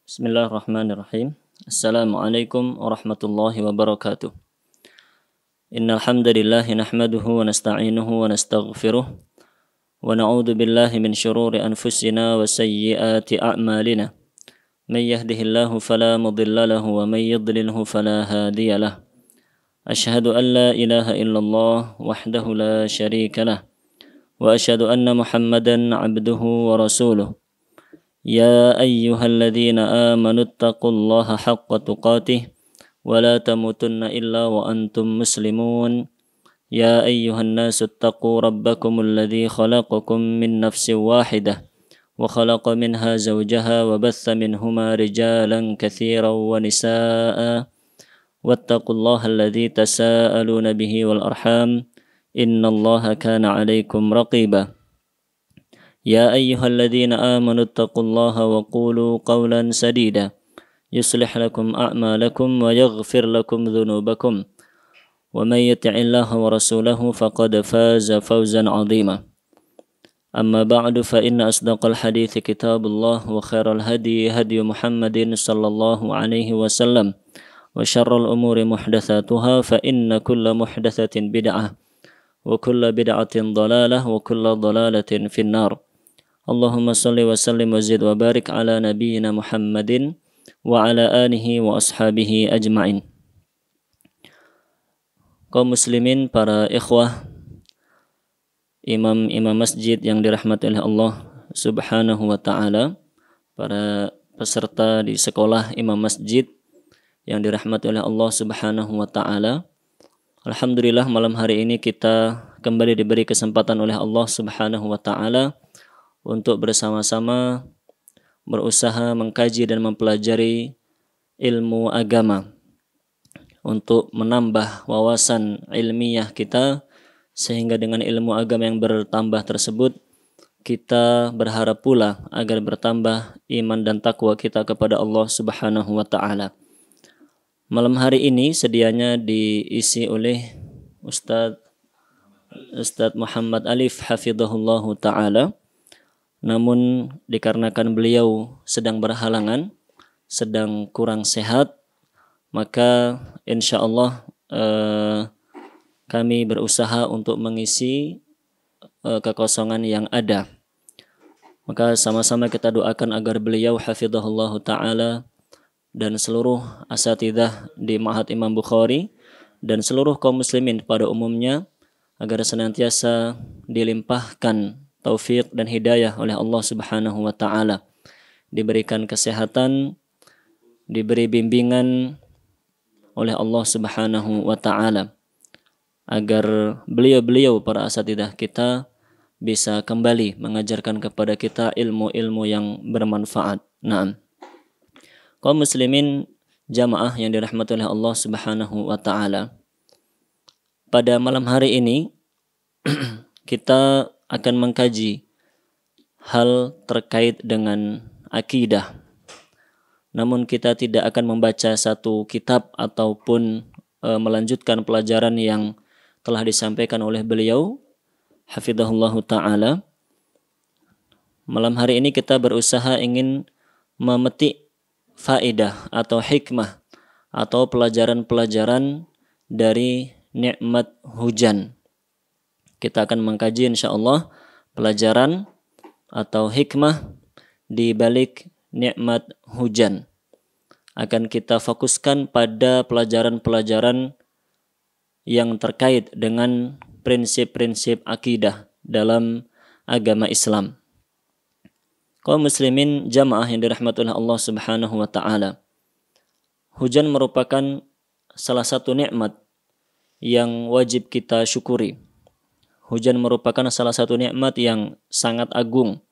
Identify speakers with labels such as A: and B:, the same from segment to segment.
A: Bismillahirrahmanirrahim. Assalamualaikum warahmatullahi wabarakatuh. Innal hamdalillah nahmaduhu wa nasta'inuhu wa nastaghfiruh wa na'udzu billahi min shururi anfusina wa sayyiati a'malina. May yahdihillahu fala mudilla lahu wa may yudlilhu fala hadiya lahu. Ashhadu an la ilaha illallah wahdahu la syarika lah wa ashhadu anna Muhammadan 'abduhu wa rasuluh. يا أيها الذين آمنوا اتقوا الله حق تقاته ولا تموتن إلا وأنتم مسلمون يا أيها الناس اتقوا ربكم الذي خلقكم من نفس واحدة وخلق منها زوجها وبث منهما رجالا كثيرا ونساء واتقوا الله الذي تساءلون به والأرحام إن الله كان عليكم رقيبا يا أيها الذين آمنوا اتقوا الله وقولوا قولا سديدا يصلح لكم أعمالكم ويغفر لكم ذنوبكم ومن يطع الله ورسوله فقد فاز فوزا عظيما أما بعد فإن أصدق الحديث كتاب الله وخير الهدي هدي محمد صلى الله عليه وسلم وشر الأمور محدثاتها فإن كل محدثة بدعة وكل بدعة ضلالة وكل ضلالة في النار Allahumma salli wa sallim wa zid wa barik ala nabiyyina Muhammadin wa ala alihi wa ashabihi ajma'in. Kaum muslimin, para ikhwah, imam-imam masjid yang dirahmati oleh Allah subhanahu wa ta'ala, para peserta di sekolah imam masjid yang dirahmati oleh Allah subhanahu wa ta'ala. Alhamdulillah, malam hari ini kita kembali diberi kesempatan oleh Allah subhanahu wa ta'ala untuk bersama-sama berusaha mengkaji dan mempelajari ilmu agama untuk menambah wawasan ilmiah kita, sehingga dengan ilmu agama yang bertambah tersebut kita berharap pula agar bertambah iman dan takwa kita kepada Allah subhanahu wa ta'ala. Malam hari ini sedianya diisi oleh Ustadz Muhammad Alif hafidhahullahu ta'ala. Namun dikarenakan beliau sedang berhalangan, sedang kurang sehat, maka insya Allah kami berusaha untuk mengisi kekosongan yang ada. Maka sama-sama kita doakan agar beliau hafidhahullahu ta'ala dan seluruh asatidzah di Ma'had Imam Bukhari dan seluruh kaum muslimin pada umumnya agar senantiasa dilimpahkan taufik dan hidayah oleh Allah subhanahu wa ta'ala, diberikan kesehatan, diberi bimbingan oleh Allah subhanahu wa ta'ala, agar beliau-beliau para asatidzah kita bisa kembali mengajarkan kepada kita ilmu-ilmu yang bermanfaat. Naam. Kaum muslimin jamaah yang dirahmati oleh Allah subhanahu wa ta'ala, pada malam hari ini kita akan mengkaji hal terkait dengan akidah. Namun kita tidak akan membaca satu kitab ataupun melanjutkan pelajaran yang telah disampaikan oleh beliau hafidhahullahu ta'ala. Malam hari ini kita berusaha ingin memetik faedah atau hikmah atau pelajaran-pelajaran dari nikmat hujan. Kita akan mengkaji insyaallah pelajaran atau hikmah di balik nikmat hujan. Akan kita fokuskan pada pelajaran-pelajaran yang terkait dengan prinsip-prinsip akidah dalam agama Islam. Kaum muslimin jamaah yang dirahmati oleh Allah subhanahu wa ta'ala, hujan merupakan salah satu nikmat yang wajib kita syukuri. Hujan merupakan salah satu nikmat yang sangat agung.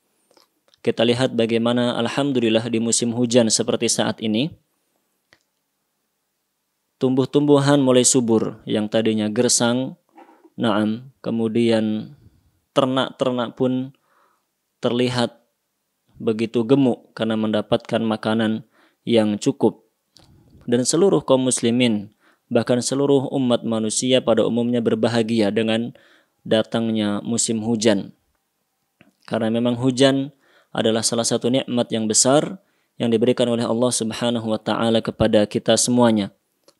A: Kita lihat bagaimana alhamdulillah di musim hujan seperti saat ini, tumbuh-tumbuhan mulai subur yang tadinya gersang. Naam, kemudian ternak-ternak pun terlihat begitu gemuk karena mendapatkan makanan yang cukup. Dan seluruh kaum muslimin, bahkan seluruh umat manusia pada umumnya berbahagia dengan datangnya musim hujan. Karena memang hujan adalah salah satu nikmat yang besar yang diberikan oleh Allah Subhanahu wa taala kepada kita semuanya,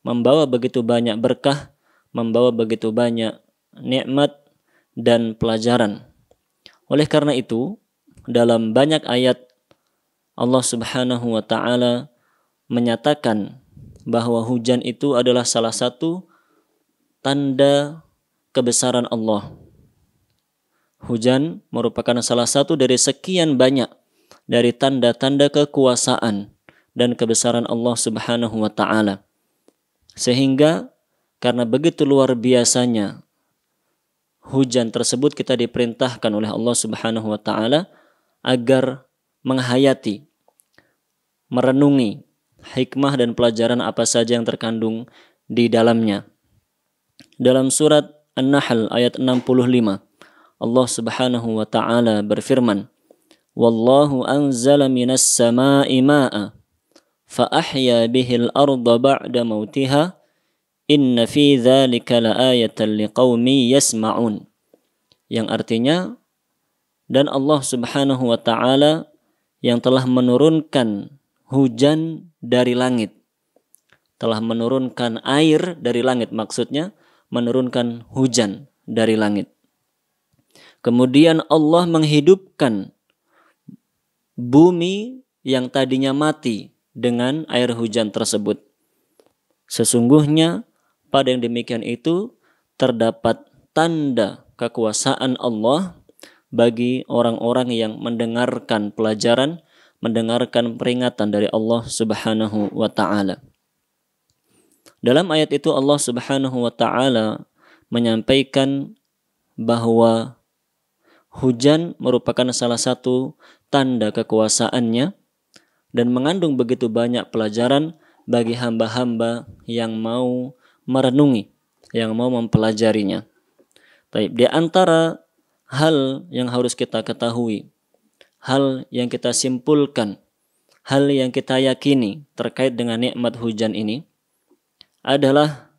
A: membawa begitu banyak berkah, membawa begitu banyak nikmat dan pelajaran. Oleh karena itu, dalam banyak ayat Allah Subhanahu wa taala menyatakan bahwa hujan itu adalah salah satu tanda kebesaran Allah. Hujan merupakan salah satu dari sekian banyak dari tanda-tanda kekuasaan dan kebesaran Allah Subhanahu wa taala. Sehingga karena begitu luar biasanya hujan tersebut, kita diperintahkan oleh Allah Subhanahu wa taala agar menghayati, merenungi hikmah dan pelajaran apa saja yang terkandung di dalamnya. Dalam surat An-Nahl ayat 65, Allah Subhanahu wa taala berfirman, "Wallahu anzala minas sama'i ma'a fa ahya bihil arda ba'da mautiha inna fi dzalika laayatan liqaumi yasma'un." Yang artinya, dan Allah Subhanahu wa taala yang telah menurunkan hujan dari langit, telah menurunkan air dari langit, maksudnya menurunkan hujan dari langit. Kemudian Allah menghidupkan bumi yang tadinya mati dengan air hujan tersebut. Sesungguhnya pada yang demikian itu terdapat tanda kekuasaan Allah bagi orang-orang yang mendengarkan pelajaran, mendengarkan peringatan dari Allah Subhanahu wa taala. Dalam ayat itu Allah Subhanahu wa taala menyampaikan bahwa hujan merupakan salah satu tanda kekuasaannya dan mengandung begitu banyak pelajaran bagi hamba-hamba yang mau merenungi, yang mau mempelajarinya. Di antara hal yang harus kita ketahui, hal yang kita simpulkan, hal yang kita yakini terkait dengan nikmat hujan ini adalah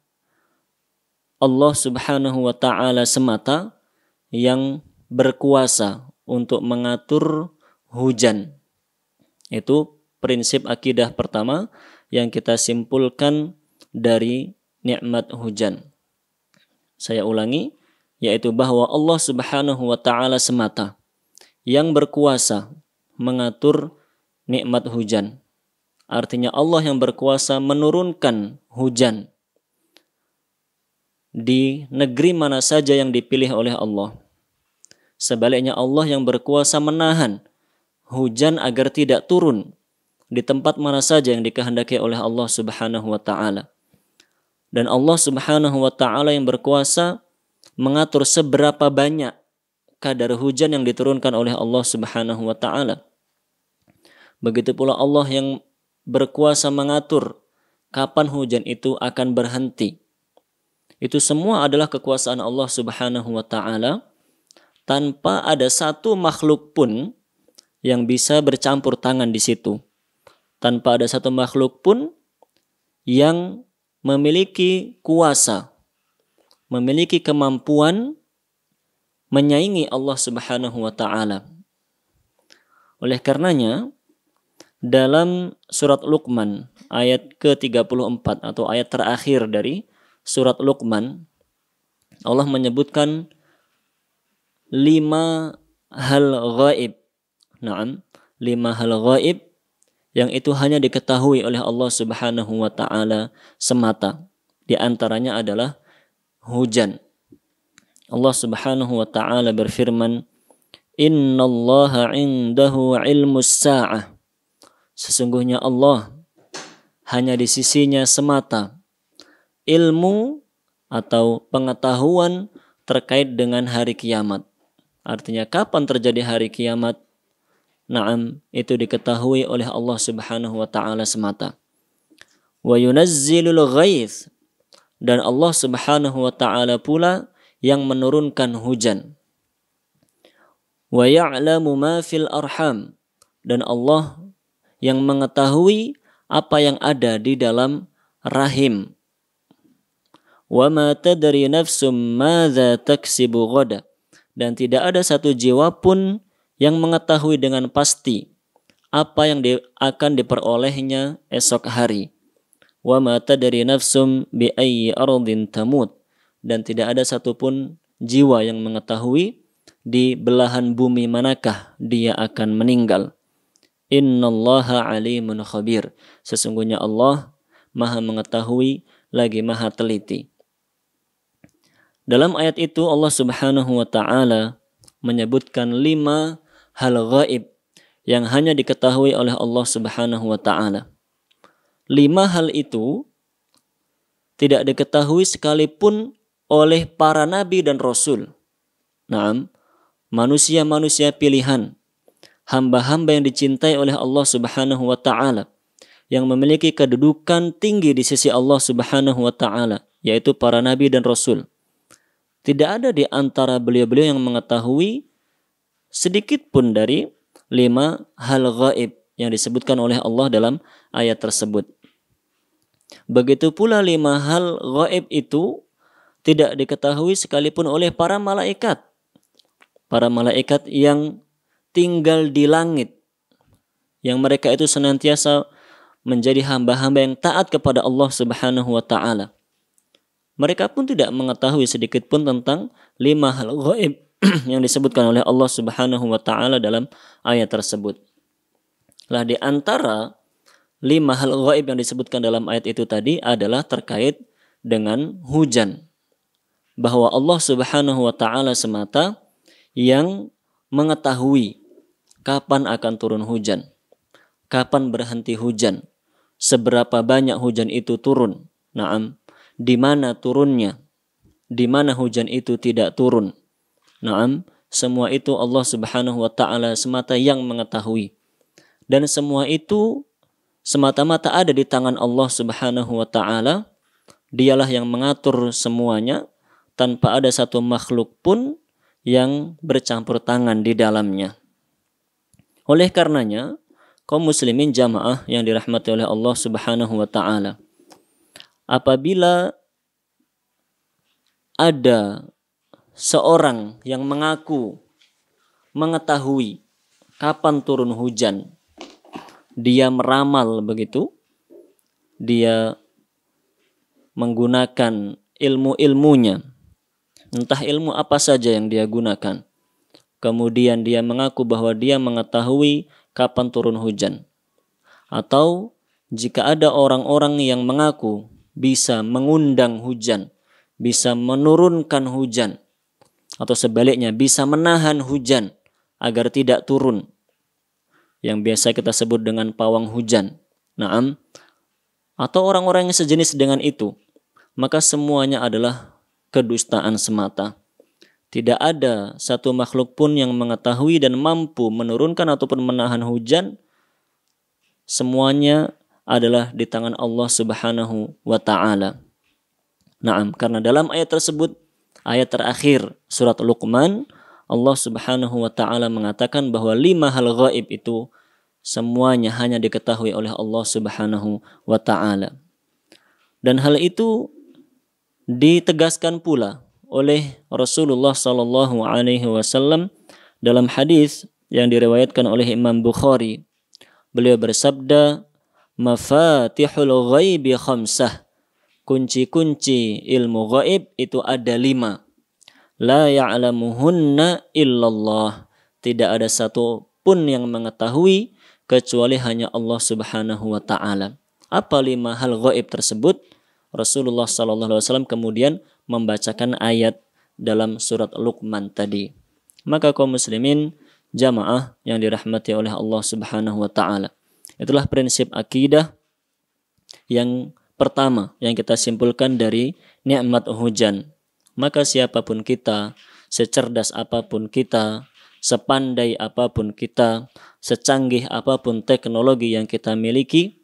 A: Allah Subhanahu wa taala semata yang berkuasa untuk mengatur hujan. Itu prinsip akidah pertama yang kita simpulkan dari nikmat hujan. Saya ulangi, yaitu bahwa Allah Subhanahu wa taala semata yang berkuasa mengatur nikmat hujan. Artinya Allah yang berkuasa menurunkan hujan di negeri mana saja yang dipilih oleh Allah. Sebaliknya Allah yang berkuasa menahan hujan agar tidak turun di tempat mana saja yang dikehendaki oleh Allah Subhanahu wa taala. Dan Allah Subhanahu wa taala yang berkuasa mengatur seberapa banyak kadar hujan yang diturunkan oleh Allah Subhanahu wa taala. Begitu pula Allah yang berkuasa mengatur kapan hujan itu akan berhenti. Itu semua adalah kekuasaan Allah Subhanahu wa taala, tanpa ada satu makhluk pun yang bisa bercampur tangan di situ. Tanpa ada satu makhluk pun yang memiliki kuasa, memiliki kemampuan menyaingi Allah Subhanahu wa taala. Oleh karenanya, dalam surat Luqman ayat ke-34 atau ayat terakhir dari surat Luqman, Allah menyebutkan 5 hal ghaib. 5 hal ghaib yang itu hanya diketahui oleh Allah Subhanahu wa taala semata. Di antaranya adalah hujan. Allah Subhanahu wa taala berfirman, "Innallaha 'indahu 'ilmus sa'ah." Sesungguhnya Allah hanya di sisinya semata ilmu atau pengetahuan terkait dengan hari kiamat. Artinya kapan terjadi hari kiamat? Itu diketahui oleh Allah Subhanahu wa taala semata. Wa yunazzilul ghaits, dan Allah Subhanahu wa taala pula yang menurunkan hujan. Wa ya'lamu ma fil arham, dan Allah yang mengetahui apa yang ada di dalam rahim. Wa ma tadri nafsum madza taksibu ghada, dan tidak ada satu jiwa pun yang mengetahui dengan pasti apa yang akan diperolehnya esok hari. Wa ma tadri nafsum bi ayyi ardin tamut, dan tidak ada satupun jiwa yang mengetahui di belahan bumi manakah dia akan meninggal. Innallaha alimun khabir, sesungguhnya Allah Maha mengetahui lagi Maha teliti. Dalam ayat itu Allah Subhanahu wa taala menyebutkan 5 hal gaib yang hanya diketahui oleh Allah Subhanahu wa taala. 5 hal itu tidak diketahui sekalipun oleh para nabi dan rasul. Naam, manusia-manusia pilihan, hamba-hamba yang dicintai oleh Allah Subhanahu wa taala, yang memiliki kedudukan tinggi di sisi Allah Subhanahu wa taala, yaitu para nabi dan rasul. Tidak ada di antara beliau-beliau yang mengetahui sedikit pun dari 5 hal gaib yang disebutkan oleh Allah dalam ayat tersebut. Begitu pula 5 hal gaib itu tidak diketahui sekalipun oleh para malaikat. Para malaikat yang tinggal di langit, yang mereka itu senantiasa menjadi hamba-hamba yang taat kepada Allah Subhanahu wa taala. Mereka pun tidak mengetahui sedikit pun tentang 5 hal gaib yang disebutkan oleh Allah Subhanahu wa taala dalam ayat tersebut. Lah di antara 5 hal gaib yang disebutkan dalam ayat itu tadi adalah terkait dengan hujan. Bahwa Allah Subhanahu wa taala semata yang mengetahui kapan akan turun hujan, kapan berhenti hujan, seberapa banyak hujan itu turun, naam, di mana turunnya, di mana hujan itu tidak turun. Naam, semua itu Allah Subhanahu wa taala semata yang mengetahui. Dan semua itu semata-mata ada di tangan Allah Subhanahu wa taala. Dialah yang mengatur semuanya tanpa ada satu makhluk pun yang bercampur tangan di dalamnya. Oleh karenanya, kaum muslimin jamaah yang dirahmati oleh Allah Subhanahu wa taala, apabila ada seorang yang mengaku mengetahui kapan turun hujan, dia meramal begitu, dia menggunakan ilmu-ilmunya, entah ilmu apa saja yang dia gunakan, kemudian dia mengaku bahwa dia mengetahui kapan turun hujan. Atau jika ada orang-orang yang mengaku bisa mengundang hujan, bisa menurunkan hujan, atau sebaliknya bisa menahan hujan agar tidak turun, yang biasa kita sebut dengan pawang hujan. Naam, atau orang-orang yang sejenis dengan itu, maka semuanya adalah kedustaan semata. Tidak ada satu makhluk pun yang mengetahui dan mampu menurunkan ataupun menahan hujan. Semuanya adalah di tangan Allah Subhanahu wa taala. Naam, karena dalam ayat tersebut, ayat terakhir surat Luqman, Allah Subhanahu wa taala mengatakan bahwa 5 hal gaib itu semuanya hanya diketahui oleh Allah Subhanahu wa taala. Dan hal itu ditegaskan pula oleh Rasulullah sallallahu alaihi wasallam dalam hadis yang diriwayatkan oleh Imam Bukhari. Beliau bersabda, "Mafatihul ghaibi khamsah." Kunci-kunci ilmu gaib itu ada 5. La ya'lamuhunna illallah. Tidak ada satu pun yang mengetahui kecuali hanya Allah Subhanahu wa taala. Apa 5 hal gaib tersebut? Rasulullah sallallahu alaihi wasallam kemudian membacakan ayat dalam surat Luqman tadi. Maka kaum muslimin jamaah yang dirahmati oleh Allah Subhanahu wa taala, itulah prinsip akidah yang pertama yang kita simpulkan dari nikmat hujan. Maka siapapun kita, secerdas apapun kita, sepandai apapun kita, secanggih apapun teknologi yang kita miliki,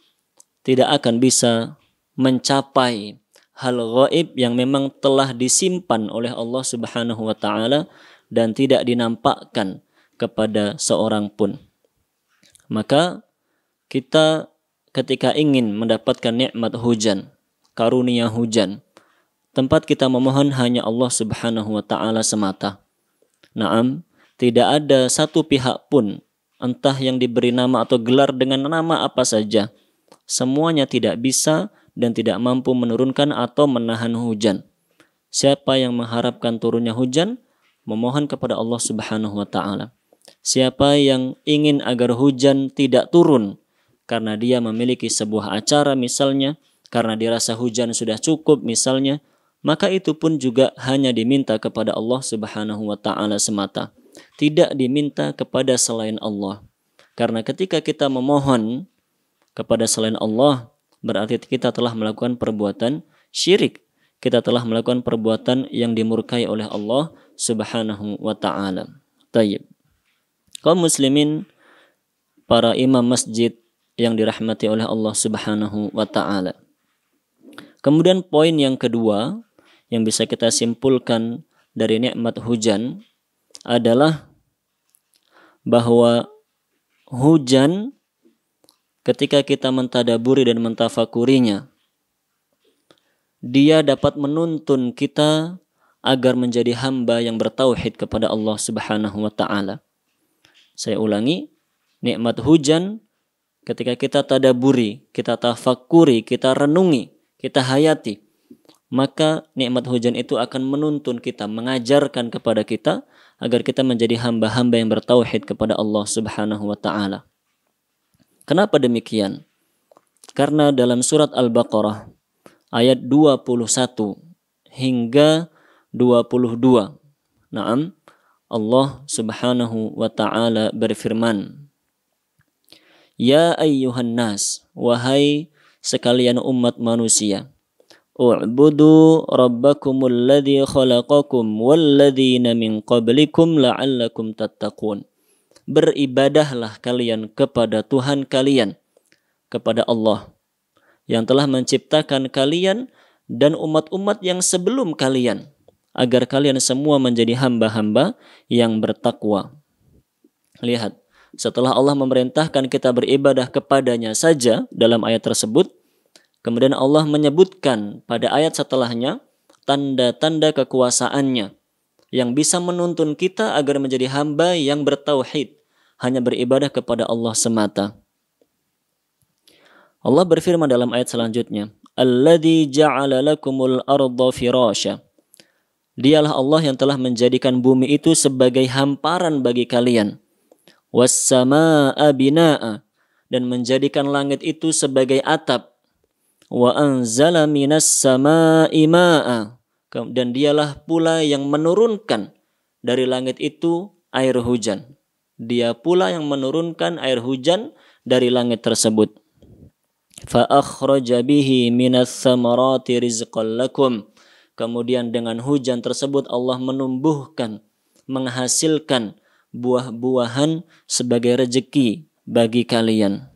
A: tidak akan bisa mencapai hal gaib yang memang telah disimpan oleh Allah Subhanahu wa taala dan tidak dinampakkan kepada seorang pun. Maka kita ketika ingin mendapatkan nikmat hujan, karunia hujan, tempat kita memohon hanya Allah Subhanahu wa taala semata. Naam, tidak ada satu pihak pun entah yang diberi nama atau gelar dengan nama apa saja, semuanya tidak bisa dan tidak mampu menurunkan atau menahan hujan. Siapa yang mengharapkan turunnya hujan, memohon kepada Allah Subhanahu wa taala. Siapa yang ingin agar hujan tidak turun karena dia memiliki sebuah acara misalnya, karena dirasa hujan sudah cukup misalnya, maka itu pun juga hanya diminta kepada Allah Subhanahu wa taala semata. Tidak diminta kepada selain Allah. Karena ketika kita memohon kepada selain Allah, berarti kita telah melakukan perbuatan syirik. Kita telah melakukan perbuatan yang dimurkai oleh Allah Subhanahu wa taala. Tayyib. Kaum muslimin, para imam masjid yang dirahmati oleh Allah Subhanahu wa taala. Kemudian poin yang kedua yang bisa kita simpulkan dari nikmat hujan adalah bahwa hujan ketika kita mentadaburi dan mentafakurinya, dia dapat menuntun kita agar menjadi hamba yang bertauhid kepada Allah Subhanahu wa taala. Saya ulangi, nikmat hujan ketika kita tadaburi, kita tafakuri, kita renungi, kita hayati, maka nikmat hujan itu akan menuntun kita, mengajarkan kepada kita agar kita menjadi hamba-hamba yang bertauhid kepada Allah Subhanahu wa taala. Kenapa demikian? Karena dalam surat Al-Baqarah ayat 21 hingga 22, Naam, Allah Subhanahu wa taala berfirman, Ya ayyuhan nas, wahai sekalian umat manusia, u'budu rabbakumul ladzi khalaqakum walladzina min qablikum la'allakum tattaqun. Beribadahlah kalian kepada Tuhan kalian, kepada Allah yang telah menciptakan kalian dan umat-umat yang sebelum kalian, agar kalian semua menjadi hamba-hamba yang bertakwa. Lihat, setelah Allah memerintahkan kita beribadah kepadanya saja dalam ayat tersebut, kemudian Allah menyebutkan pada ayat setelahnya tanda-tanda kekuasaannya yang bisa menuntun kita agar menjadi hamba yang bertauhid, hanya beribadah kepada Allah semata. Allah berfirman dalam ayat selanjutnya, Alladzi ja'ala lakumul arda firasya. Dialah Allah yang telah menjadikan bumi itu sebagai hamparan bagi kalian. Was-samaa'a binaa'a, dan menjadikan langit itu sebagai atap. Wa anzala minas samaa'i maa'a, dan dialah pula yang menurunkan dari langit itu air hujan. Dia pula yang menurunkan air hujan dari langit tersebut. Fa akhraja bihi minas samarati rizqan lakum. Kemudian dengan hujan tersebut Allah menumbuhkan, menghasilkan buah-buahan sebagai rezeki bagi kalian.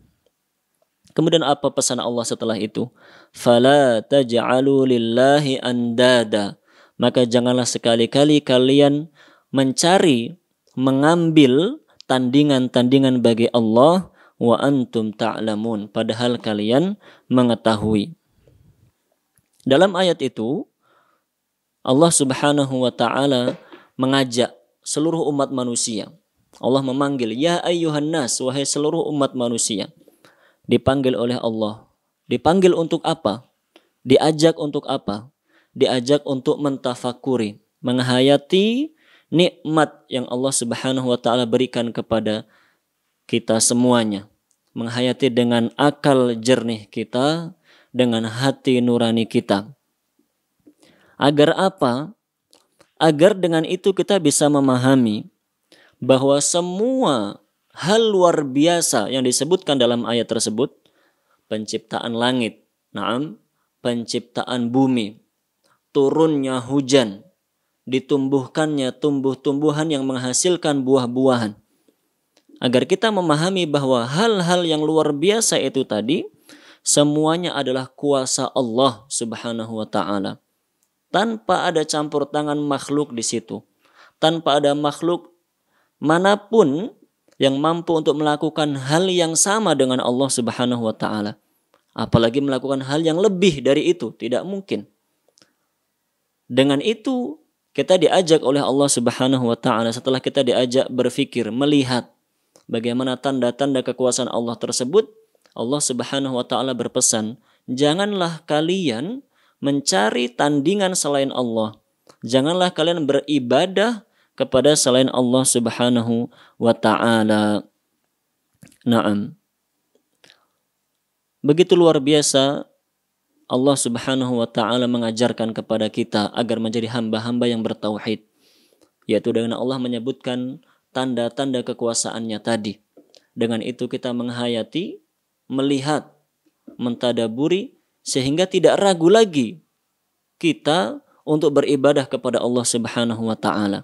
A: Kemudian apa pesan Allah setelah itu? Fala taj'alu lillahi andada. Maka janganlah sekali-kali kalian mencari, mengambil tandingan-tandingan bagi Allah wa antum ta'lamun, padahal kalian mengetahui. Dalam ayat itu Allah Subhanahu wa taala mengajak seluruh umat manusia. Allah memanggil, Ya ayyuhan nas, wahai seluruh umat manusia. Dipanggil oleh Allah. Dipanggil untuk apa? Diajak untuk apa? Diajak untuk mentafakuri, menghayati nikmat yang Allah Subhanahu wa taala berikan kepada kita semuanya. Menghayati dengan akal jernih kita, dengan hati nurani kita. Agar apa? Agar dengan itu kita bisa memahami bahwa semua hal luar biasa yang disebutkan dalam ayat tersebut, penciptaan langit, naam, penciptaan bumi, turunnya hujan, ditumbuhkannya tumbuh-tumbuhan yang menghasilkan buah-buahan. Agar kita memahami bahwa hal-hal yang luar biasa itu tadi semuanya adalah kuasa Allah Subhanahu wa taala. Tanpa ada campur tangan makhluk di situ. Tanpa ada makhluk manapun yang mampu untuk melakukan hal yang sama dengan Allah Subhanahu wa taala. Apalagi melakukan hal yang lebih dari itu, tidak mungkin. Dengan itu kita diajak oleh Allah Subhanahu wa taala, setelah kita diajak berfikir, melihat bagaimana tanda-tanda kekuasaan Allah tersebut, Allah Subhanahu wa taala berpesan, janganlah kalian mencari tandingan selain Allah. Janganlah kalian beribadah kepada selain Allah Subhanahu wa taala. Naam. Begitu luar biasa Allah Subhanahu wa taala mengajarkan kepada kita agar menjadi hamba-hamba yang bertauhid, yaitu dengan Allah menyebutkan tanda-tanda kekuasaannya tadi. Dengan itu kita menghayati, melihat, mentadaburi, sehingga tidak ragu lagi kita untuk beribadah kepada Allah Subhanahu wa taala,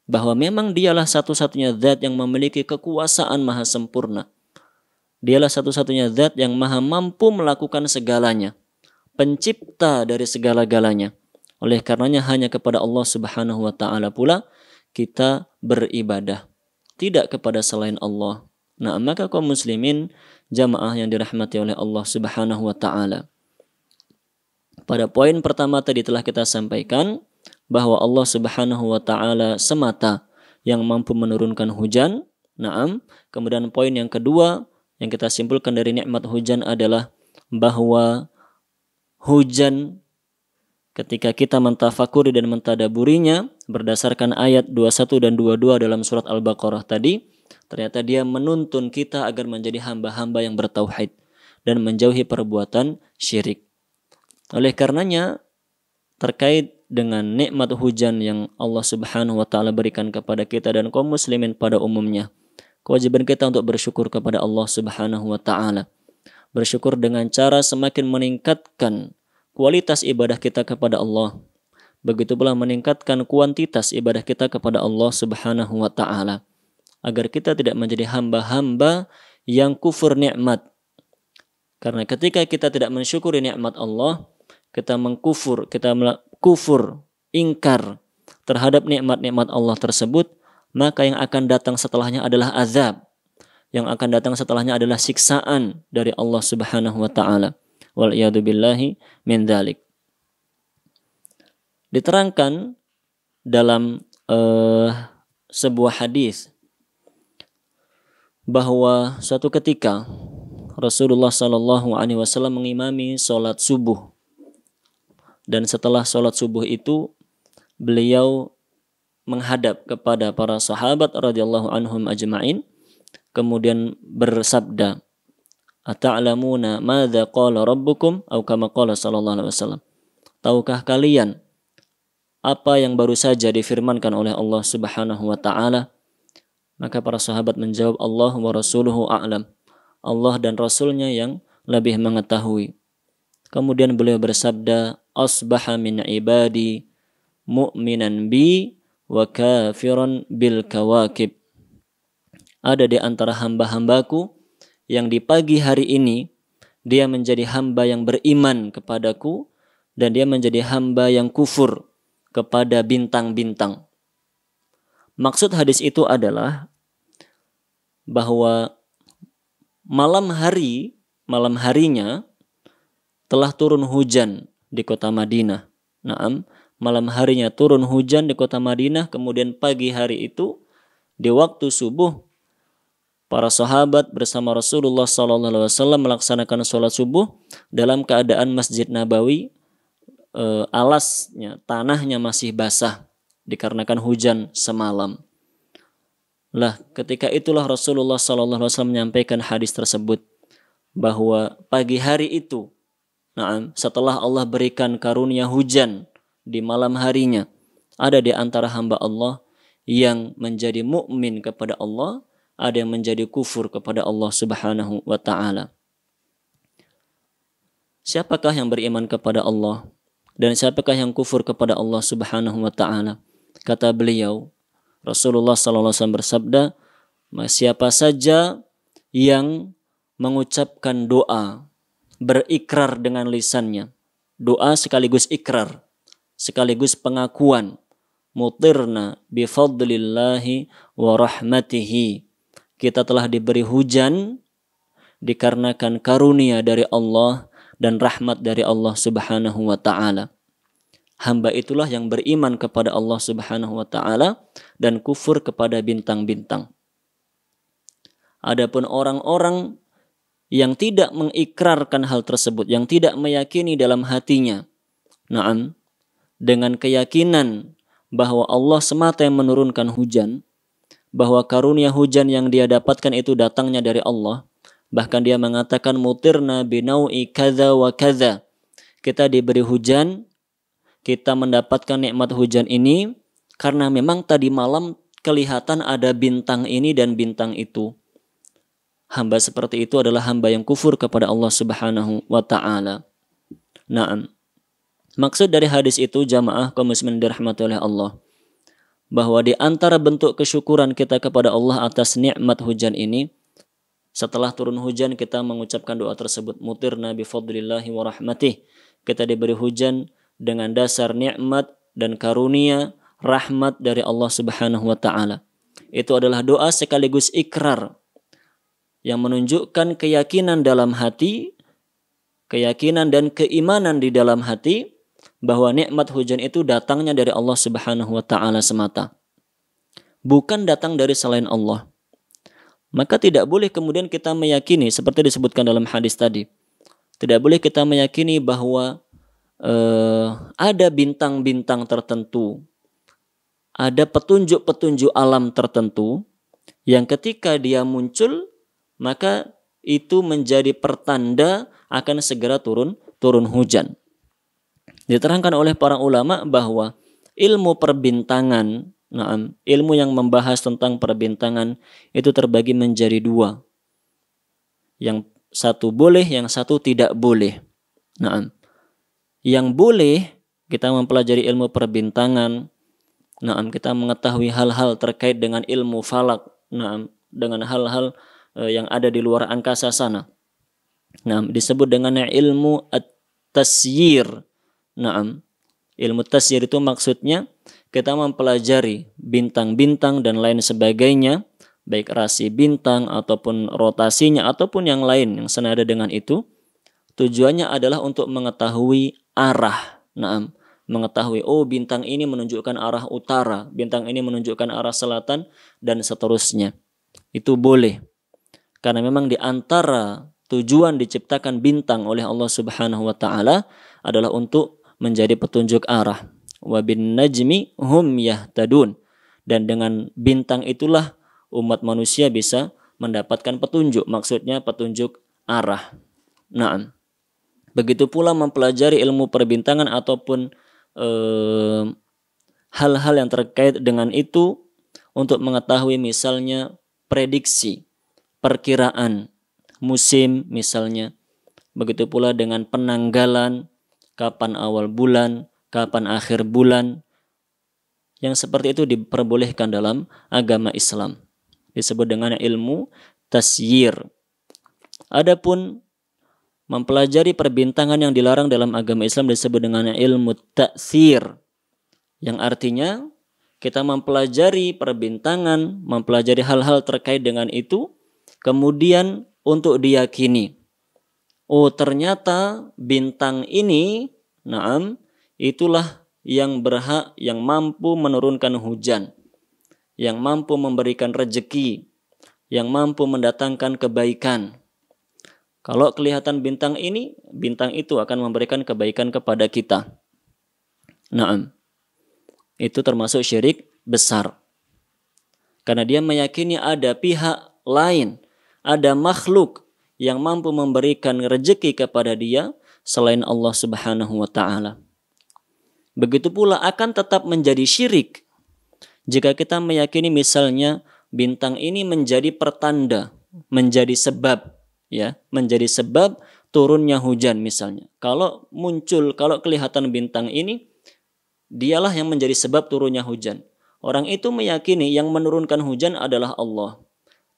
A: bahwa memang dialah satu-satunya zat yang memiliki kekuasaan maha sempurna. Dialah satu-satunya zat yang maha mampu melakukan segalanya, pencipta dari segala-galanya. Oleh karenanya hanya kepada Allah Subhanahu wa taala pula kita beribadah, tidak kepada selain Allah. Nah, maka kaum muslimin jamaah yang dirahmati oleh Allah Subhanahu wa taala, pada poin pertama tadi telah kita sampaikan bahwa Allah Subhanahu wa taala semata yang mampu menurunkan hujan. Naam. Kemudian poin yang kedua yang kita simpulkan dari nikmat hujan adalah bahwa hujan ketika kita mentafakuri dan mentadaburinya berdasarkan ayat 21 dan 22 dalam surat Al-Baqarah tadi, ternyata dia menuntun kita agar menjadi hamba-hamba yang bertauhid dan menjauhi perbuatan syirik. Oleh karenanya terkait dengan nikmat hujan yang Allah Subhanahu wa taala berikan kepada kita dan kaum muslimin pada umumnya, kewajiban kita untuk bersyukur kepada Allah Subhanahu wa taala. Bersyukur dengan cara semakin meningkatkan kualitas ibadah kita kepada Allah. Begitu pula meningkatkan kuantitas ibadah kita kepada Allah Subhanahu wa taala, agar kita tidak menjadi hamba-hamba yang kufur nikmat. Karena ketika kita tidak mensyukuri nikmat Allah, kita mengkufur, kita kufur, ingkar terhadap nikmat-nikmat Allah tersebut, maka yang akan datang setelahnya adalah azab. Yang akan datang setelahnya adalah siksaan dari Allah Subhanahu wa taala. Wal iyadu billahi min dzalik. Diterangkan dalam sebuah hadis bahwa suatu ketika Rasulullah sallallahu alaihi wasallam mengimami salat subuh. Dan setelah salat subuh itu beliau menghadap kepada para sahabat radhiyallahu anhum ajma'in, kemudian bersabda, "Ata'lamuna madza qala rabbukum?" Atau kama qala sallallahu alaihi wasallam. Tahukah kalian apa yang baru saja difirmankan oleh Allah Subhanahu wa taala? Maka para sahabat menjawab, Allah wa rasuluhu a'lam. Allah dan Rasulnya yang lebih mengetahui. Kemudian beliau bersabda, asbaha min ibadi mu'minan bi wa kafiran bil kawakib. Ada di antara hamba-hambaku yang di pagi hari ini dia menjadi hamba yang beriman kepadaku dan dia menjadi hamba yang kufur kepada bintang-bintang. Maksud hadis itu adalah bahwa malam harinya telah turun hujan di kota Madinah. Naam, malam harinya turun hujan di kota Madinah, kemudian pagi hari itu di waktu subuh para sahabat bersama Rasulullah SAW melaksanakan sholat subuh dalam keadaan Masjid Nabawi alasnya, tanahnya masih basah dikarenakan hujan semalam. Lah, ketika itulah Rasulullah SAW menyampaikan hadis tersebut bahwa pagi hari itu, setelah Allah berikan karunia hujan di malam harinya, ada di antara hamba Allah yang menjadi mukmin kepada Allah, ada yang menjadi kufur kepada Allah Subhanahu wa taala. Siapakah yang beriman kepada Allah dan siapakah yang kufur kepada Allah Subhanahu wa taala? Kata beliau, Rasulullah SAW bersabda, siapa saja yang mengucapkan doa, berikrar dengan lisannya, doa sekaligus ikrar, sekaligus pengakuan, mutirna bifadlillahi wa rahmatihi, kita telah diberi hujan dikarenakan karunia dari Allah dan rahmat dari Allah Subhanahu wa taala. Hamba itulah yang beriman kepada Allah Subhanahu wa taala dan kufur kepada bintang-bintang. Adapun orang-orang yang tidak mengikrarkan hal tersebut, yang tidak meyakini dalam hatinya, na'am, dengan keyakinan bahwa Allah semata yang menurunkan hujan, bahwa karunia hujan yang dia dapatkan itu datangnya dari Allah. Bahkan dia mengatakan mutirna binau'i kadza wa kadza. Kita diberi hujan, kita mendapatkan nikmat hujan ini karena memang tadi malam kelihatan ada bintang ini dan bintang itu. Hamba seperti itu adalah hamba yang kufur kepada Allah Subhanahu wa taala. Naam. Maksud dari hadis itu jamaah kaum muslimin dirahmati oleh Allah, bahwa di antara bentuk kesyukuran kita kepada Allah atas nikmat hujan ini, setelah turun hujan kita mengucapkan doa tersebut, mutirna bi fadlillahi wa rahmatih. Kita diberi hujan dengan dasar nikmat dan karunia rahmat dari Allah Subhanahu wa taala. Itu adalah doa sekaligus ikrar yang menunjukkan keyakinan dalam hati, keyakinan dan keimanan di dalam hati bahwa nikmat hujan itu datangnya dari Allah Subhanahu wa taala semata, bukan datang dari selain Allah. Maka tidak boleh kemudian kita meyakini seperti disebutkan dalam hadis tadi. Tidak boleh kita meyakini bahwa ada bintang-bintang tertentu, ada petunjuk-petunjuk alam tertentu yang ketika dia muncul maka itu menjadi pertanda akan segera turun hujan. Diterangkan oleh para ulama bahwa ilmu perbintangan, ilmu yang membahas tentang perbintangan itu terbagi menjadi dua. Yang satu boleh, yang satu tidak boleh. Yang boleh kita mempelajari ilmu perbintangan, kita mengetahui hal-hal terkait dengan ilmu falak, dengan hal-hal yang ada di luar angkasa sana. Disebut dengan ilmu at-tasyir. Ilmu tasyir itu maksudnya kita mempelajari bintang-bintang dan lain sebagainya, baik rasi bintang ataupun rotasinya ataupun yang lain yang senada dengan itu. Tujuannya adalah untuk mengetahui arah. Mengetahui bintang ini menunjukkan arah utara, bintang ini menunjukkan arah selatan dan seterusnya. Itu boleh. Karena memang di antara tujuan diciptakan bintang oleh Allah Subhanahu wa taala adalah untuk menjadi petunjuk arah. Wa bin najmi hum yahtadun. Dan dengan bintang itulah umat manusia bisa mendapatkan petunjuk, maksudnya petunjuk arah. Begitu pula mempelajari ilmu perbintangan ataupun hal-hal yang terkait dengan itu untuk mengetahui misalnya prediksi, perkiraan musim misalnya. Begitu pula dengan penanggalan, kapan awal bulan, kapan akhir bulan. Yang seperti itu diperbolehkan dalam agama Islam. Disebut dengan ilmu tasyir. Adapun mempelajari perbintangan yang dilarang dalam agama Islam disebut dengan ilmu ta'thir. Yang artinya kita mempelajari perbintangan, mempelajari hal-hal terkait dengan itu, kemudian untuk diyakini. Ternyata bintang ini, itulah yang berhak, yang mampu menurunkan hujan, yang mampu memberikan rezeki, yang mampu mendatangkan kebaikan. Kalau kelihatan bintang ini, bintang itu akan memberikan kebaikan kepada kita. Itu termasuk syirik besar. Karena dia meyakini ada pihak lain, ada makhluk yang mampu memberikan rezeki kepada dia selain Allah Subhanahu wa taala. Begitu pula akan tetap menjadi syirik jika kita meyakini misalnya bintang ini menjadi pertanda, menjadi sebab, menjadi sebab turunnya hujan misalnya. Kalau kelihatan bintang ini, dialah yang menjadi sebab turunnya hujan. Orang itu meyakini yang menurunkan hujan adalah Allah.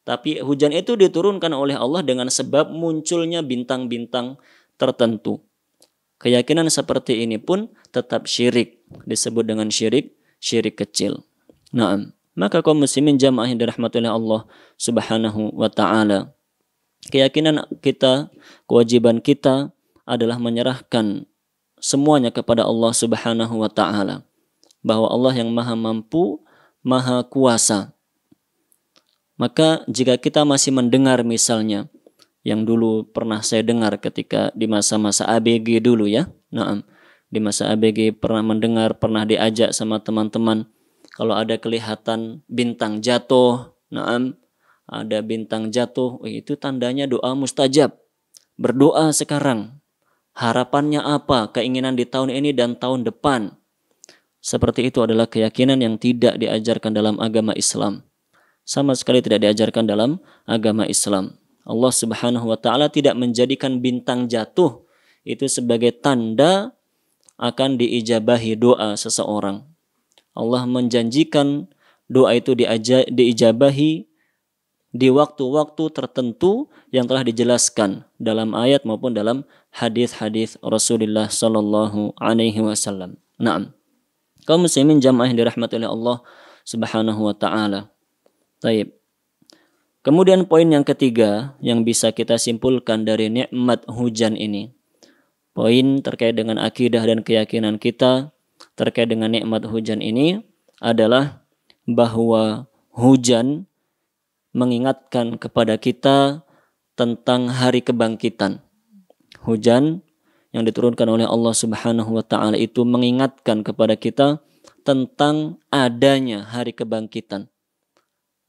A: Tapi hujan itu diturunkan oleh Allah dengan sebab munculnya bintang-bintang tertentu. Keyakinan seperti ini pun tetap syirik. Disebut dengan syirik kecil. Maka kaum muslimin jamaah yang dirahmati oleh Allah Subhanahu wa ta'ala, keyakinan kita, kewajiban kita adalah menyerahkan semuanya kepada Allah Subhanahu wa ta'ala. Bahwa Allah yang maha mampu, maha kuasa. Maka jika kita masih mendengar misalnya yang dulu pernah saya dengar ketika di masa-masa ABG dulu ya. Nah, di masa ABG pernah mendengar, pernah diajak sama teman-teman kalau ada kelihatan bintang jatuh, ada bintang jatuh, itu tandanya doa mustajab. Berdoa sekarang. Harapannya apa? Keinginan di tahun ini dan tahun depan. Seperti itu adalah keyakinan yang tidak diajarkan dalam agama Islam. Sama sekali tidak diajarkan dalam agama Islam. Allah Subhanahu wa taala tidak menjadikan bintang jatuh itu sebagai tanda akan diijabahi doa seseorang. Allah menjanjikan doa itu diijabahi di waktu-waktu tertentu yang telah dijelaskan dalam ayat maupun dalam hadis-hadis Rasulullah sallallahu alaihi wasallam. Naam. Kaum muslimin jamaah yang dirahmati oleh Allah Subhanahu wa taala. Baik. Kemudian poin yang ketiga yang bisa kita simpulkan dari nikmat hujan ini. Poin terkait dengan akidah dan keyakinan kita terkait dengan nikmat hujan ini adalah bahwa hujan mengingatkan kepada kita tentang hari kebangkitan. Hujan yang diturunkan oleh Allah Subhanahu wa taala itu mengingatkan kepada kita tentang adanya hari kebangkitan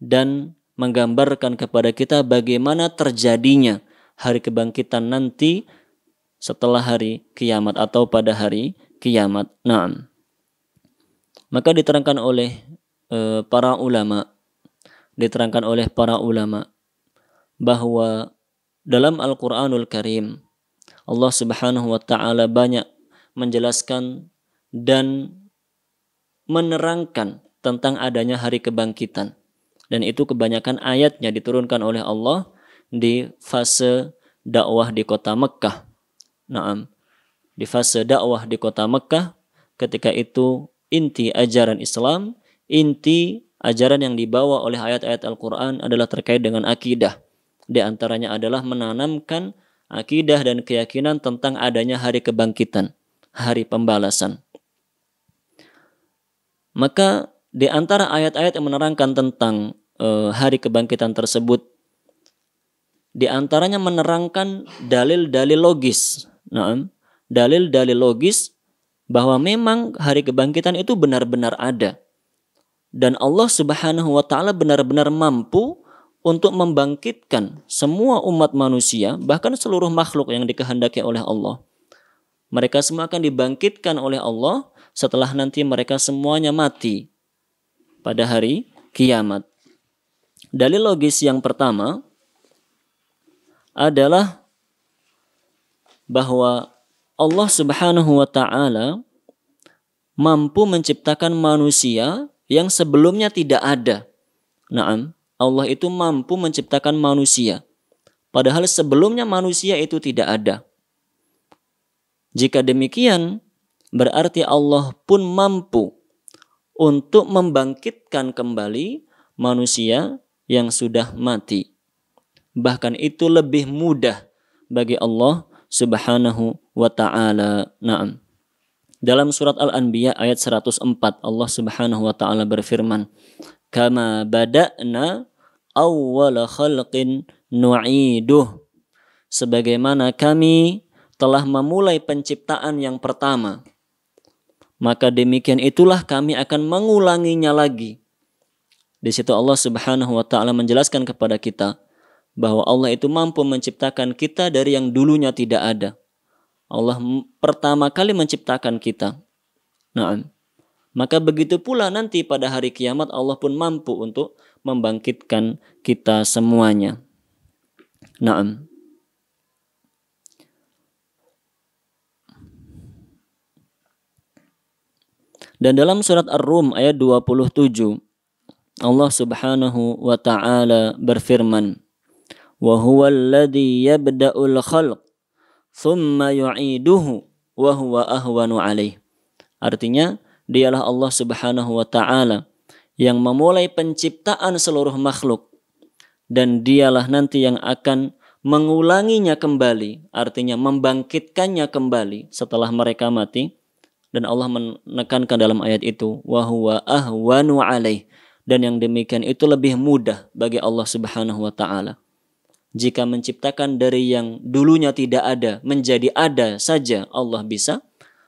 A: dan menggambarkan kepada kita bagaimana terjadinya hari kebangkitan nanti setelah hari kiamat atau pada hari kiamat. Naam. Maka diterangkan oleh para ulama bahwa dalam Al-Qur'anul Karim Allah Subhanahu wa taala banyak menjelaskan dan menerangkan tentang adanya hari kebangkitan. Dan itu kebanyakan ayatnya diturunkan oleh Allah di fase dakwah di kota Mekkah. Naam. Di fase dakwah di kota Mekkah, ketika itu inti ajaran Islam, inti ajaran yang dibawa oleh ayat-ayat Al-Quran adalah terkait dengan akidah. Di antaranya adalah menanamkan akidah dan keyakinan tentang adanya hari kebangkitan, hari pembalasan. Maka di antara ayat-ayat yang menerangkan tentang hari kebangkitan tersebut, di antaranya menerangkan dalil-dalil logis. Dalil-dalil logis bahwa memang hari kebangkitan itu benar-benar ada. Dan Allah Subhanahu wa taala benar-benar mampu untuk membangkitkan semua umat manusia, bahkan seluruh makhluk yang dikehendaki oleh Allah. Mereka semua akan dibangkitkan oleh Allah setelah nanti mereka semuanya mati pada hari kiamat. Dalil logis yang pertama adalah bahwa Allah Subhanahu wa taala mampu menciptakan manusia yang sebelumnya tidak ada. Naam, Allah itu mampu menciptakan manusia padahal sebelumnya manusia itu tidak ada. Jika demikian, berarti Allah pun mampu untuk membangkitkan kembali manusia yang sudah mati. Bahkan itu lebih mudah bagi Allah Subhanahu wa ta'ala. Naam. Dalam surat Al-Anbiya ayat 104 Allah Subhanahu wa ta'ala berfirman, "Kama bada'na awwala khalqin nu'iduh." Sebagaimana kami telah memulai penciptaan yang pertama, maka demikian itulah kami akan mengulanginya lagi. Di situ Allah Subhanahu wa ta'ala menjelaskan kepada kita bahwa Allah itu mampu menciptakan kita dari yang dulunya tidak ada. Allah pertama kali menciptakan kita. Nah, maka begitu pula nanti pada hari kiamat Allah pun mampu untuk membangkitkan kita semuanya. Nah, dan dalam surat Ar-Rum ayat 27 Allah Subhanahu wa ta'ala berfirman, "Wa huwa alladhi yabda'ul khalq thumma yu'iduhu wa huwa ahwanu alaih." Artinya, dialah Allah Subhanahu wa ta'ala yang memulai penciptaan seluruh makhluk dan dialah nanti yang akan mengulanginya kembali, artinya membangkitkannya kembali setelah mereka mati. Dan Allah menekankan dalam ayat itu, wa huwa ahwanu alaih, dan yang demikian itu lebih mudah bagi Allah Subhanahu wa taala. Jika menciptakan dari yang dulunya tidak ada menjadi ada saja Allah bisa,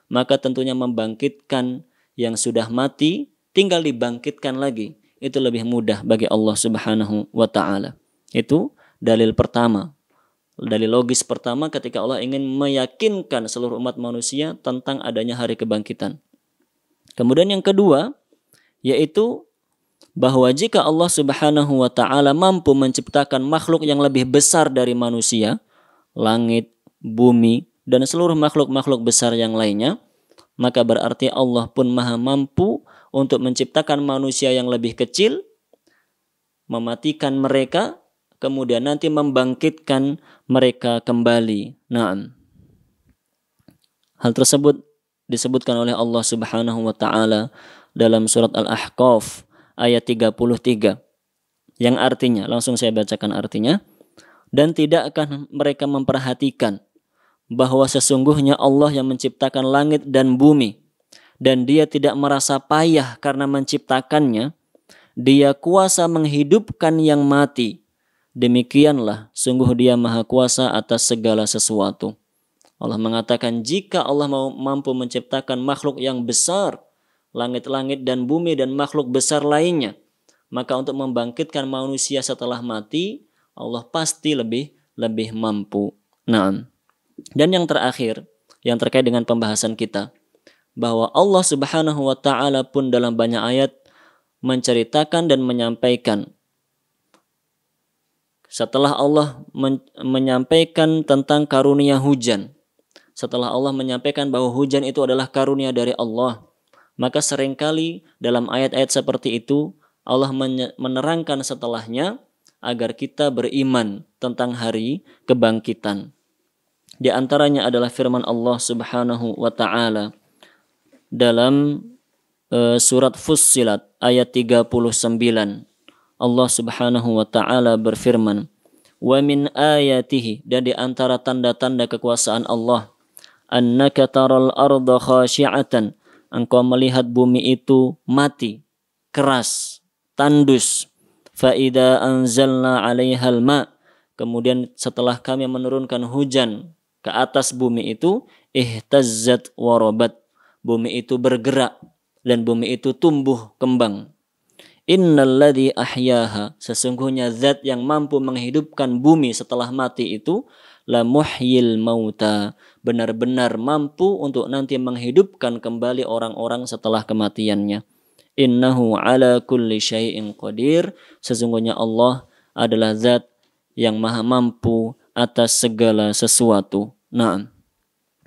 A: maka tentunya membangkitkan yang sudah mati tinggal dibangkitkan lagi itu lebih mudah bagi Allah Subhanahu wa taala. Itu dalil pertama. Dalil logis pertama ketika Allah ingin meyakinkan seluruh umat manusia tentang adanya hari kebangkitan. Kemudian yang kedua yaitu bahwa jika Allah Subhanahu wa taala mampu menciptakan makhluk yang lebih besar dari manusia, langit, bumi, dan seluruh makhluk-makhluk besar yang lainnya, maka berarti Allah pun maha mampu untuk menciptakan manusia yang lebih kecil, mematikan mereka, kemudian nanti membangkitkan mereka kembali. Naam. Hal tersebut disebutkan oleh Allah Subhanahu wa taala dalam surat Al-Ahqaf ayat 33, yang artinya, langsung saya bacakan artinya, dan tidak akan mereka memperhatikan bahwa sesungguhnya Allah yang menciptakan langit dan bumi, dan dia tidak merasa payah karena menciptakannya, dia kuasa menghidupkan yang mati, demikianlah sungguh dia maha kuasa atas segala sesuatu. Allah mengatakan jika Allah mampu menciptakan makhluk yang besar, langit-langit dan bumi dan makhluk besar lainnya, maka untuk membangkitkan manusia setelah mati, Allah pasti lebih mampu. Nah, dan yang terakhir, yang terkait dengan pembahasan kita, bahwa Allah Subhanahu wa taala pun dalam banyak ayat menceritakan dan menyampaikan, setelah Allah menyampaikan tentang karunia hujan, setelah Allah menyampaikan bahwa hujan itu adalah karunia dari Allah, maka seringkali dalam ayat-ayat seperti itu Allah menerangkan setelahnya agar kita beriman tentang hari kebangkitan. Di antaranya adalah firman Allah Subhanahu wa taala dalam surat Fussilat ayat 39. Allah Subhanahu wa taala berfirman, "Wa min ayatihi," dan di antara tanda-tanda kekuasaan Allah, "annaka taral arda khashi'atan," engkau melihat bumi itu mati, keras, tandus. Fa'idha anzalna 'alaihal ma', kemudian setelah kami menurunkan hujan ke atas bumi itu, ihtazzat warabat, bumi itu bergerak dan bumi itu tumbuh kembang. Innalladzi ahyaha, sesungguhnya zat yang mampu menghidupkan bumi setelah mati itu, la muhyil mauta, benar-benar mampu untuk nanti menghidupkan kembali orang-orang setelah kematiannya. Innahu ala kulli syai'in qadir, sesungguhnya Allah adalah zat yang maha mampu atas segala sesuatu. Naam.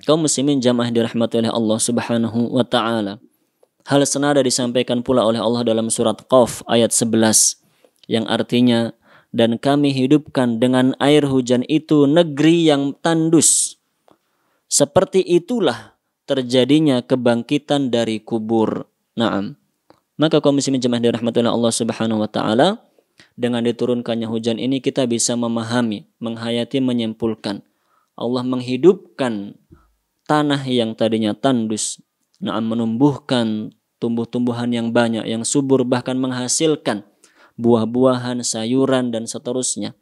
A: Kaum muslimin jamaah dirahmati oleh Allah Subhanahu wa taala. Hal senada disampaikan pula oleh Allah dalam surat Qaf ayat 11, yang artinya, dan kami hidupkan dengan air hujan itu negeri yang tandus. Seperti itulah terjadinya kebangkitan dari kubur. Naam. Maka kaum muslimin jemaah dirahmati oleh Allah Subhanahu wa taala, dengan diturunkannya hujan ini kita bisa memahami, menghayati, menyimpulkan Allah menghidupkan tanah yang tadinya tandus, menumbuhkan tumbuh-tumbuhan yang banyak, yang subur, bahkan menghasilkan buah-buahan, sayuran, dan seterusnya.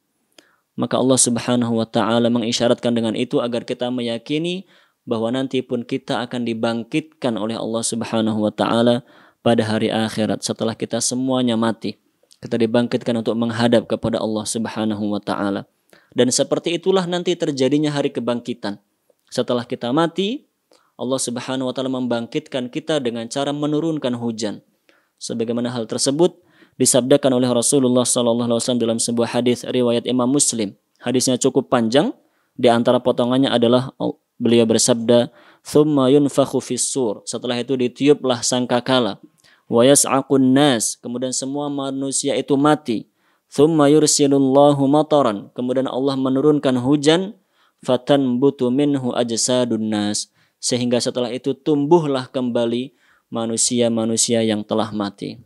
A: Maka Allah Subhanahu wa taala mengisyaratkan dengan itu agar kita meyakini bahwa nanti pun kita akan dibangkitkan oleh Allah Subhanahu wa taala pada hari akhirat setelah kita semuanya mati. Kita dibangkitkan untuk menghadap kepada Allah Subhanahu wa taala. Dan seperti itulah nanti terjadinya hari kebangkitan. Setelah kita mati, Allah Subhanahu wa taala membangkitkan kita dengan cara menurunkan hujan. Sebagaimana hal tersebut disabdakan oleh Rasulullah sallallahu alaihi wasallam dalam sebuah hadis riwayat Imam Muslim. Hadisnya cukup panjang, di antara potongannya adalah beliau bersabda, "Tsumma yunfakhu fis-sur." Setelah itu ditiuplah sangkakala. Wa yas'aqun nas, kemudian semua manusia itu mati. Tsumma yursilullahu mataran, kemudian Allah menurunkan hujan, fatanbutu minhu ajsadun nas, sehingga setelah itu tumbuhlah kembali manusia-manusia yang telah mati.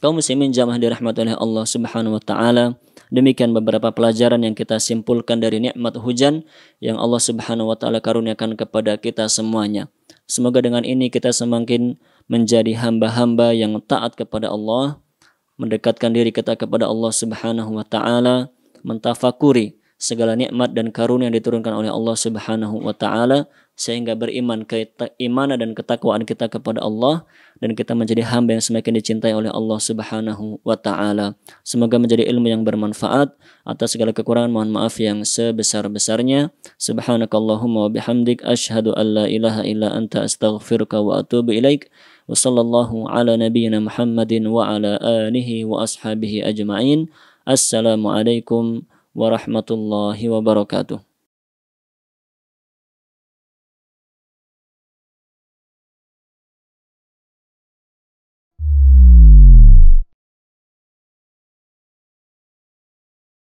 A: Kaum muslimin jamaah dirahmati oleh Allah Subhanahu wa taala, demikian beberapa pelajaran yang kita simpulkan dari nikmat hujan yang Allah Subhanahu wa taala karuniakan kepada kita semuanya. Semoga dengan ini kita semakin menjadi hamba-hamba yang taat kepada Allah, mendekatkan diri kita kepada Allah Subhanahu wa taala, mentafakuri segala nikmat dan karunia yang diturunkan oleh Allah Subhanahu wa taala, sehingga beriman keimanan dan ketakwaan kita kepada Allah, dan kita menjadi hamba yang semakin dicintai oleh Allah Subhanahu wa taala. Semoga menjadi ilmu yang bermanfaat. Atas segala kekurangan mohon maaf yang sebesar-besarnya. Subhanakallahumma wa bihamdik asyhadu an la ilaha illa anta astaghfiruka wa atubu ilaik. Wa sallallahu ala nabiyyina Muhammadin wa ala alihi wa ashabihi ajma'in. Assalamualaikum warahmatullahi wabarakatuh.